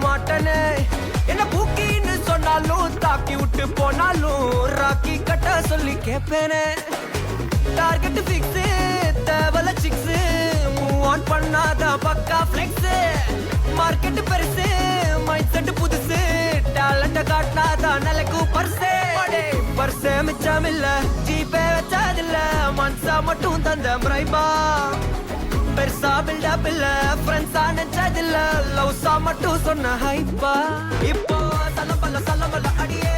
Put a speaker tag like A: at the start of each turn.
A: மாட்டனே. என்ன பூக்கின்னு சொன்னாலும் தாக்கி விட்டு போனாலும் ராக்கி கட்ட சொல்லி கேப்பேனே. டார்கெட் ஃபிக்ஸ் தேவல சிக்ஸ் மூவ் ஆன் பண்ணாத பக்கா ஃபிளெக்ஸ். மார்க்கெட் பெருசு மைண்ட் செட் புதுசு டேலண்ட காட்டினாதான் நிலைக்கு பர்சே. பர்சே மிச்சம் இல்ல ஜிபே வச்சதில்ல மன்சா மட்டும் தந்த முறைபா. பெருசா பில்டப் இல்ல ஃப்ரெண்ட்ஸா நினைச்சதில்ல லவ்ஸா மட்டும் சொன்ன ஹைப்பா. இப்போ சலம்பல்ல அடியே